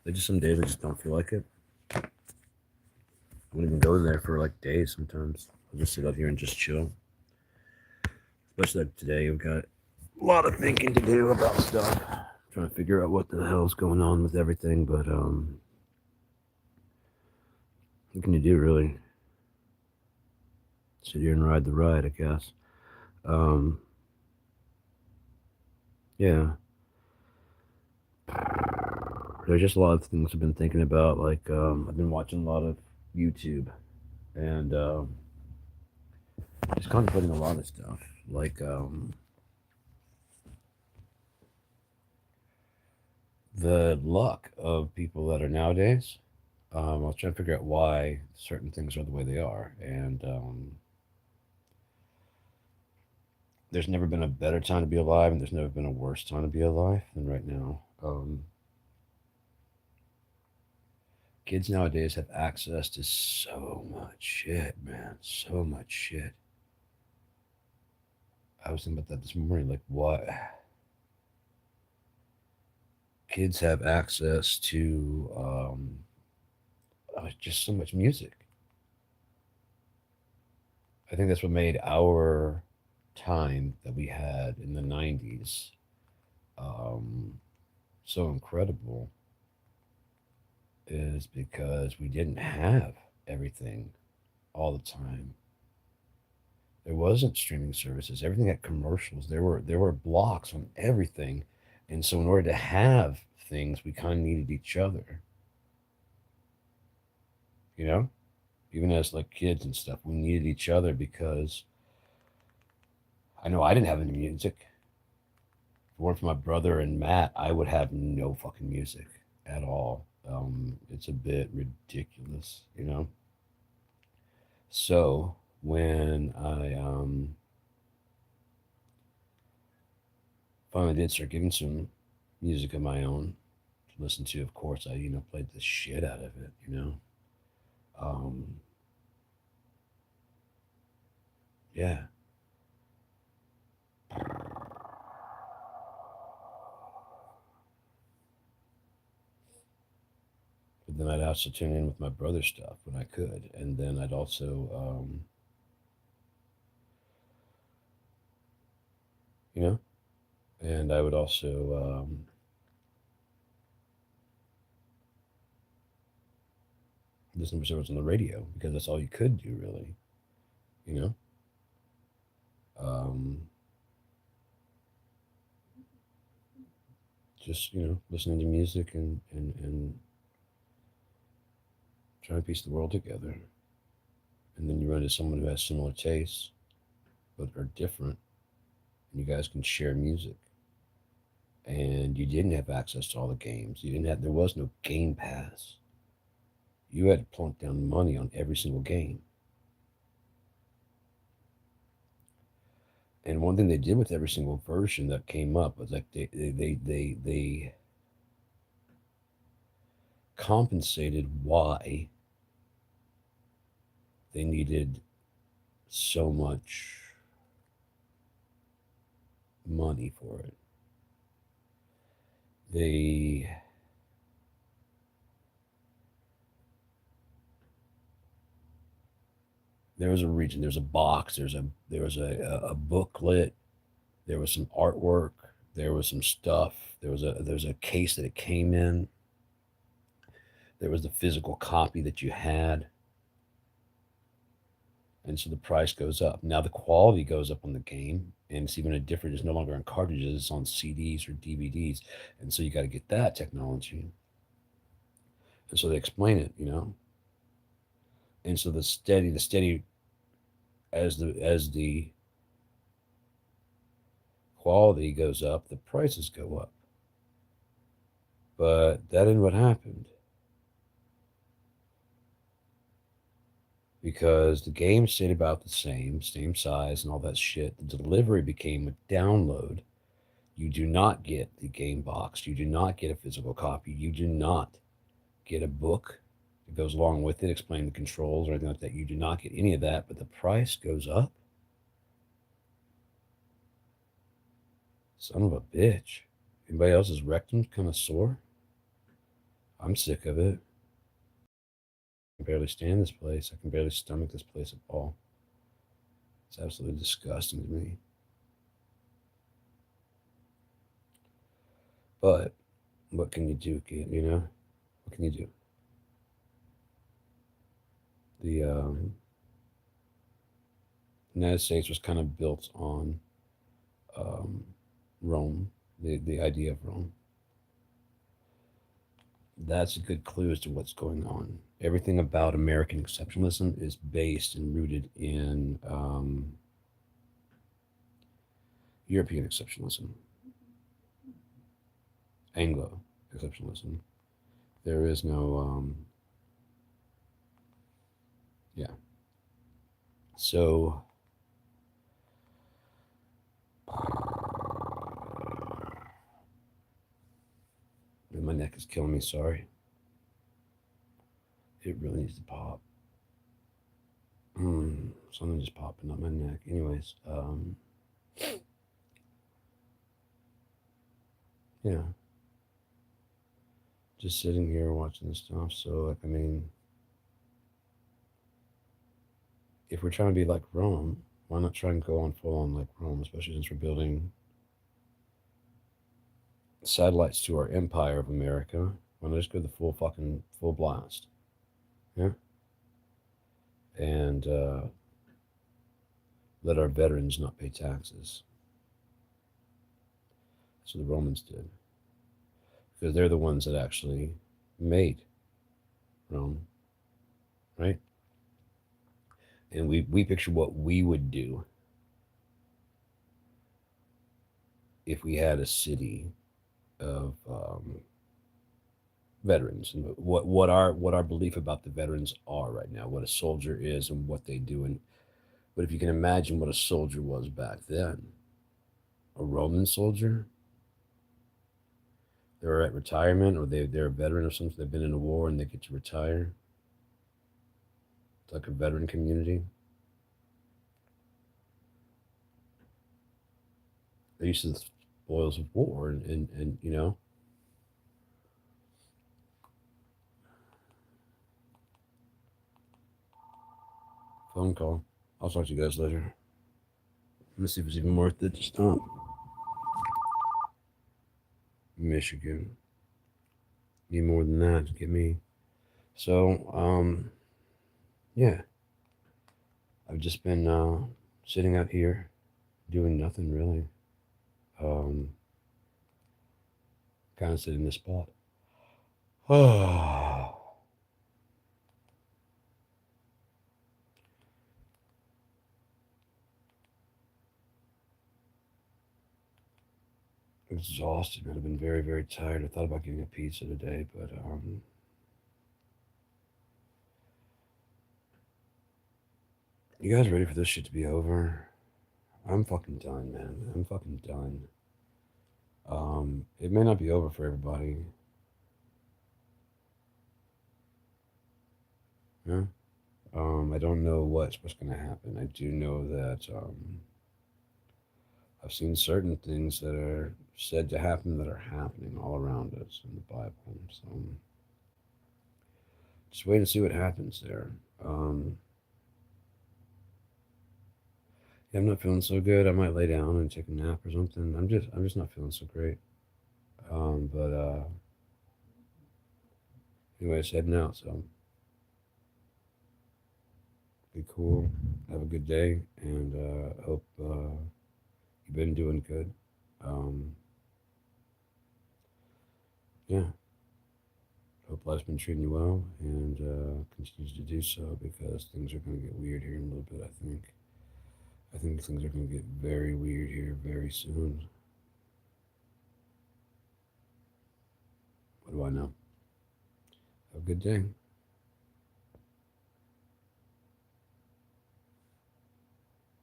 They just some days I just don't feel like it. I won't even go there for like days sometimes. I'll just sit out here and just chill. Especially like today, we've got a lot of thinking to do about stuff. Trying to figure out what the hell's going on with everything, but what can you do really? Sit here and ride the ride, I guess. Um, yeah, there's just a lot of things I've been thinking about. Like I've been watching a lot of YouTube and just contemplating a lot of stuff. Like the luck of people that are nowadays. I was trying to figure out why certain things are the way they are, and there's never been a better time to be alive, and there's never been a worse time to be alive than right now. Kids nowadays have access to so much shit, man. So much shit. I was thinking about that this morning. Like, what? Kids have access to just so much music. I think that's what made our time that we had in the 90s um, so incredible is because we didn't have everything all the time. There wasn't streaming services. Everything had commercials. There were blocks on everything, and so in order to have things, we kind of needed each other. You know, even as like kids and stuff, we needed each other because I know I didn't have any music. If it weren't for my brother and Matt, I would have no fucking music at all. It's a bit ridiculous, you know. So when I finally did start getting some music of my own to listen to, of course, I played the shit out of it, you know. Um, yeah, but then I'd also tune in with my brother's stuff when I could, and then I'd also, you know, and I would also listen to whatever's on the radio because that's all you could do, really, you know. Um, just listening to music and trying to piece the world together. And then you run into someone who has similar tastes but are different, and you guys can share music. And you didn't have access to all the games. You didn't have. There was no Game Pass. You had to plunk down money on every single game. And one thing they did with every single version that came up was like they compensated why they needed so much money for it. They there was a region, there's a box, there was a booklet, there was some artwork, there was some stuff, there's a case that it came in, there was the physical copy that you had, and so the price goes up. Now the quality goes up on the game, and it's even a different. It's no longer on cartridges; it's on CDs or DVDs, and so you got to get that technology. And so they explain it, and so the steady as the quality goes up, the prices go up. But that isn't what happened because the game stayed about the same size and all that shit. The delivery became a download. You do not get the game box. You do not get a physical copy. You do not get a book that goes along with it, explain the controls or anything like that. You do not get any of that, but the price goes up. Son of a bitch. Anybody else's rectum kind of sore? I'm sick of it. I can barely stand this place. I can barely stomach this place at all. It's absolutely disgusting to me. But what can you do, kid? You know? What can you do? The United States was kind of built on um, Rome, the idea of Rome. That's a good clue as to what's going on. Everything about American exceptionalism is based and rooted in European exceptionalism, Anglo exceptionalism. There is no, yeah. So, my neck is killing me. Sorry. It really needs to pop. Something just popping up my neck. Anyways, yeah, just sitting here watching this stuff. So, like, I mean, if we're trying to be like Rome, why not try and go on full on like Rome, especially since we're building satellites to our empire of America? Why not just go the full blast? Yeah. And let our veterans not pay taxes. That's what the Romans did. Because they're the ones that actually made Rome, right? And we picture what we would do if we had a city of veterans, and what our belief about the veterans are right now, what a soldier is and what they do. And but if you can imagine what a soldier was back then, a Roman soldier, they're at retirement, or they're a veteran of something, they've been in a war and they get to retire. It's like a veteran community. They're used to the spoils of war, and you know. Phone call. I'll talk to you guys later. Let me see if it's even worth it to stop. Michigan. Need more than that to get me. So, yeah. I've just been sitting out here doing nothing really. Um, Kind of sitting in this spot. Oh, exhausted, man. I've been very, very tired. I thought about getting a pizza today, but you guys ready for this shit to be over? I'm fucking done, man. I'm fucking done. It may not be over for everybody. Yeah. I don't know what's going to happen. I do know that I've seen certain things that are said to happen that are happening all around us in the Bible. So just wait and see what happens there. Yeah, I'm not feeling so good. I might lay down and take a nap or something. I'm just not feeling so great. But anyways, heading out. So be cool. Have a good day, and hope you've been doing good. Um, yeah, hope life's been treating you well and continues to do so, because things are going to get weird here in a little bit. I think things are going to get very weird here very soon. What do I know? Have a good day.